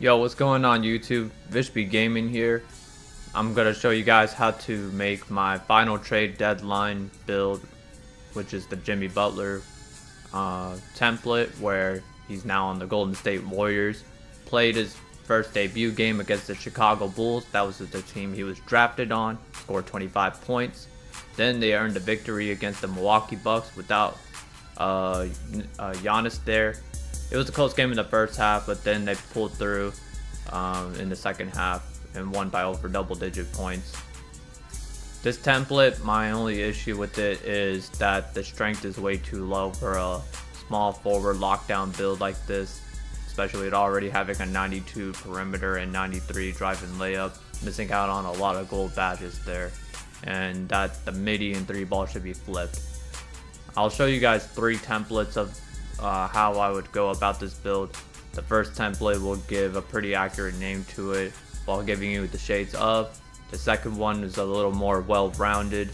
Yo, what's going on YouTube? VISHBEGAMIN here. I'm gonna show you guys how to make my final trade deadline build, which is the Jimmy Butler template, where he's now on the Golden State Warriors. Played his first debut game against the Chicago Bulls. That was the team he was drafted on. Scored 25 points. Then they earned a victory against the Milwaukee Bucks without Giannis there. It was a close game in the first half, but then they pulled through in the second half and won by over double-digit points. This template, my only issue with it is that the strength is way too low for a small forward lockdown build like this, especially with already having a 92 perimeter and 93 drive and layup, missing out on a lot of gold badges there, and that the midi and three ball should be flipped. I'll show you guys 3 templates of how I would go about this build. The first template will give a pretty accurate name to it while giving you the shades of. The second one is a little more well-rounded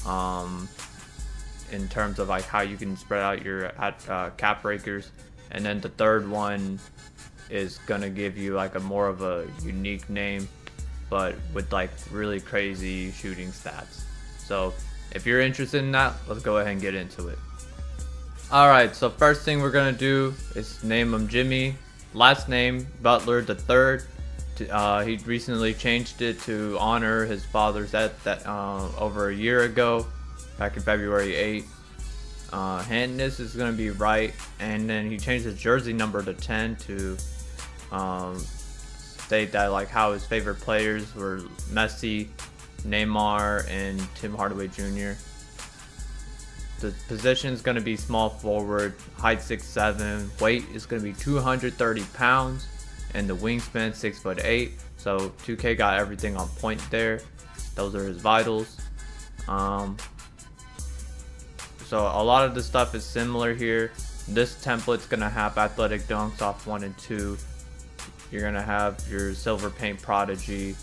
in terms of like how you can spread out your cap breakers, and then the third one is gonna give you like a more of a unique name, but with like really crazy shooting stats. So if you're interested in that, let's go ahead and get into it. Alright, so first thing we're gonna do is name him Jimmy. Last name Butler III. He recently changed it to honor his father's death over a year ago, back in February 8th. Handness is gonna be right, and then he changed his jersey number to 10 to state that like how his favorite players were Messi, Neymar, and Tim Hardaway Jr. The position is going to be small forward, height 6'7", weight is going to be 230 pounds, and the wingspan 6'8". So 2K got everything on point there. Those are his vitals. So a lot of the stuff is similar here. This template's going to have athletic dunks off 1 and 2. You're going to have your silver paint prodigy,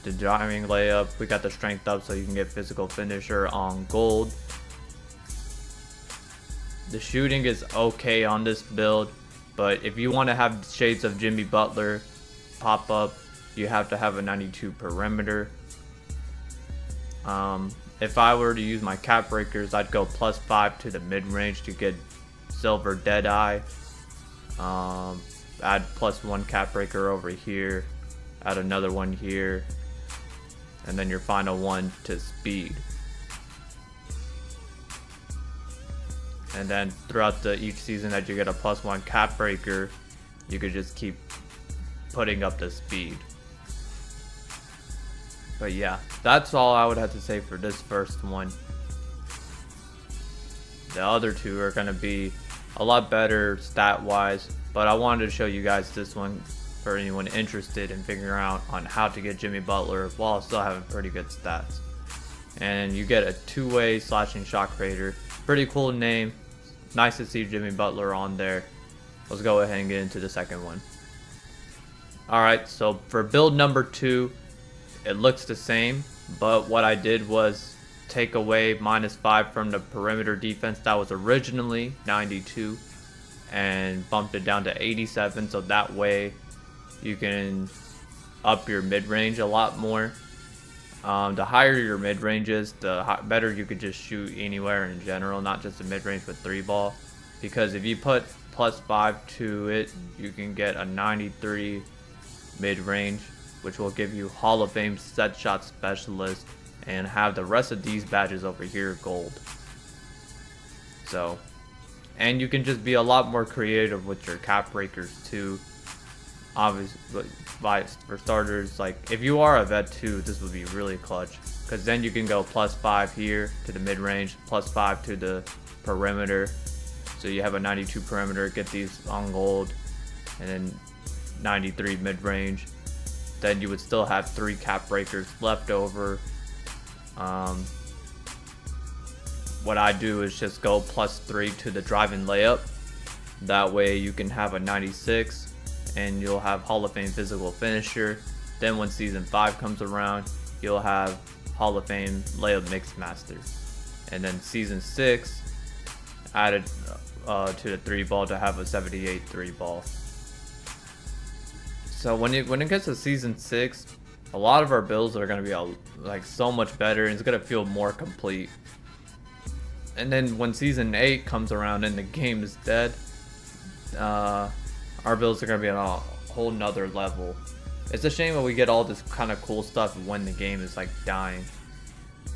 the driving layup. We got the strength up so you can get physical finisher on gold. The shooting is okay on this build, but if you want to have shades of Jimmy Butler pop up, you have to have a 92 perimeter. If I were to use my cap breakers, I'd go +5 to the mid-range to get silver deadeye. Add +1 cap breaker over here, add another one here, and then your final one to speed. And then throughout each season that you get a +1 cap breaker, you could just keep putting up the speed. But yeah, that's all I would have to say for this first one. The other 2 are going to be a lot better stat wise, but I wanted to show you guys this one for anyone interested in figuring out on how to get Jimmy Butler while still having pretty good stats. And you get a 2-way slashing shot creator. Pretty cool name. Nice to see Jimmy Butler on there. Let's go ahead and get into the second one. Alright, so for build number 2, it looks the same, but what I did was take away -5 from the perimeter defense that was originally 92 and bumped it down to 87, so that way you can up your mid-range a lot more. The higher your mid-range is, the better you could just shoot anywhere in general, not just a mid-range with 3-ball. Because if you put +5 to it, you can get a 93 mid-range, which will give you Hall of Fame set shot specialist, and have the rest of these badges over here gold. So, and you can just be a lot more creative with your cap breakers too. Obviously, for starters, like if you are a vet too, this would be really clutch, because then you can go +5 here to the mid-range, +5 to the perimeter, so you have a 92 perimeter, get these on gold, and then 93 mid-range. Then you would still have 3 cap breakers left over. What I do is just go +3 to the driving layup. That way you can have a 96 and you'll have Hall of Fame physical finisher. Then when season 5 comes around, you'll have Hall of Fame layup mix master. And then season 6 added to the 3-ball to have a 78 3-ball. So when it gets to season 6, a lot of our builds are gonna be like so much better, and it's gonna feel more complete. And then when season 8 comes around and the game is dead, our builds are gonna be on a whole nother level. It's a shame that we get all this kind of cool stuff when the game is like dying.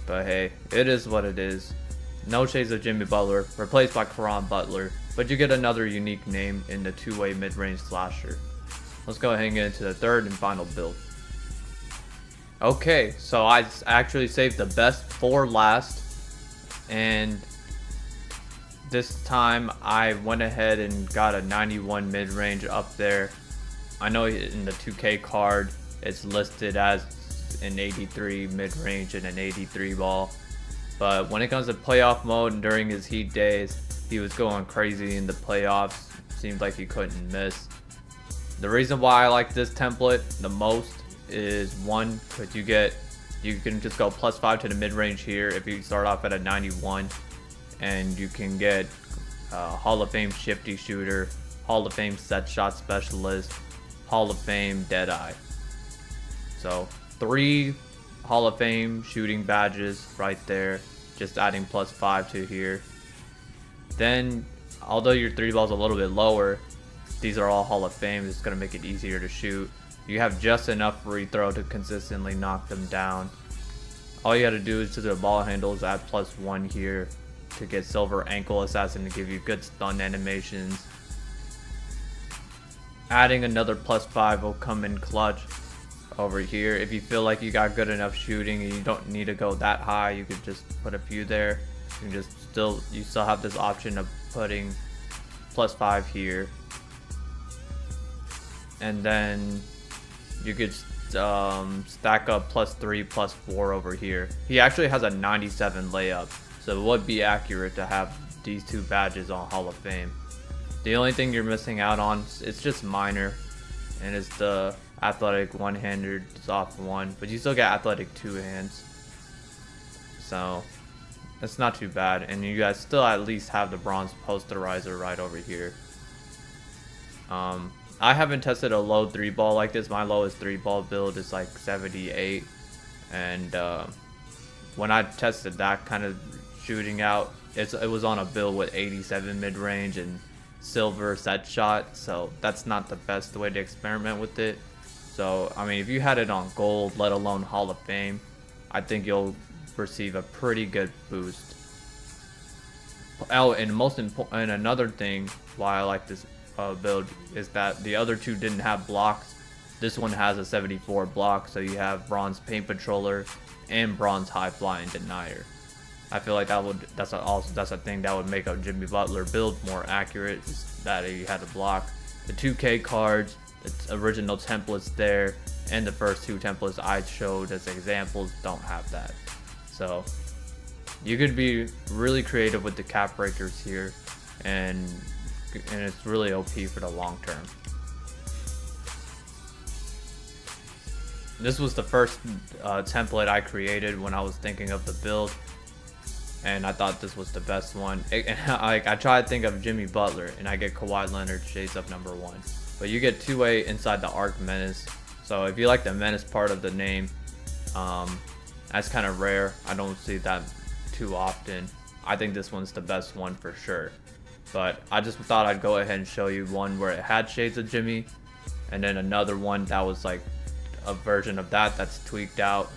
But hey, it is what it is. No Shades of Jimmy Butler, replaced by Butler, but you get another unique name in the two-way mid-range slasher. Let's go ahead and get into the third and final build. Okay, so I actually saved the best for last, and this time I went ahead and got a 91 mid-range up there. I know in the 2K card it's listed as an 83 mid-range and an 83 ball, but when it comes to playoff mode and during his heat days, he was going crazy in the playoffs. Seemed like he couldn't miss. The reason why I like this template the most is, one, because you can just go +5 to the mid-range here if you start off at a 91, and you can get Hall of Fame shifty shooter, Hall of Fame set shot specialist, Hall of Fame Deadeye. So 3 Hall of Fame shooting badges right there, just adding +5 to here. Then, although your 3 ball's a little bit lower, these are all Hall of Fame. It's going to make it easier to shoot. You have just enough free throw to consistently knock them down. All you got to do is to the ball handles, add +1 here to get Silver Ankle Assassin to give you good stun animations. Adding another +5 will come in clutch over here. If you feel like you got good enough shooting and you don't need to go that high, you could just put a few there. You still have this option of putting +5 here, and then you could stack up +3, +4 over here. He actually has a 97 layup, so it would be accurate to have these 2 badges on Hall of Fame. The only thing you're missing out on, it's just minor, and it's the athletic one-hander soft 1, but you still get athletic 2 hands, so it's not too bad. And you guys still at least have the bronze posterizer right over here. I haven't tested a low 3 ball like this. My lowest 3 ball build is like 78, and when I tested that kind of shooting out, it was on a build with 87 mid-range and silver set shot, so that's not the best way to experiment with it. So I mean, if you had it on gold, let alone Hall of Fame, I think you'll receive a pretty good boost. Oh, and another thing why I like this build is that the other 2 didn't have blocks. This one has a 74 block, so you have bronze paint patroller and bronze high flying denier. I feel like that's a thing that would make a Jimmy Butler build more accurate, is that he had a block. The 2K cards, the original templates there, and the first 2 templates I showed as examples don't have that. So you could be really creative with the cap breakers here, and it's really OP for the long term. This was the first template I created when I was thinking of the build, and I thought this was the best one. I try to think of Jimmy Butler, and I get Kawhi Leonard Shades of #1. But you get 2A inside the arc menace. So if you like the menace part of the name, that's kind of rare. I don't see that too often. I think this one's the best one for sure. But I just thought I'd go ahead and show you one where it had Shades of Jimmy, and then another one that was like a version of that that's tweaked out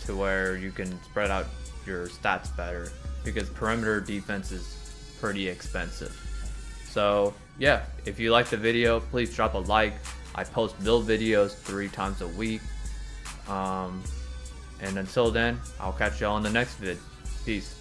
to where you can spread out your stats better, because perimeter defense is pretty expensive. So yeah, if you like the video, please drop a like. I post build videos 3 times a week, and until then, I'll catch you all in the next vid. Peace.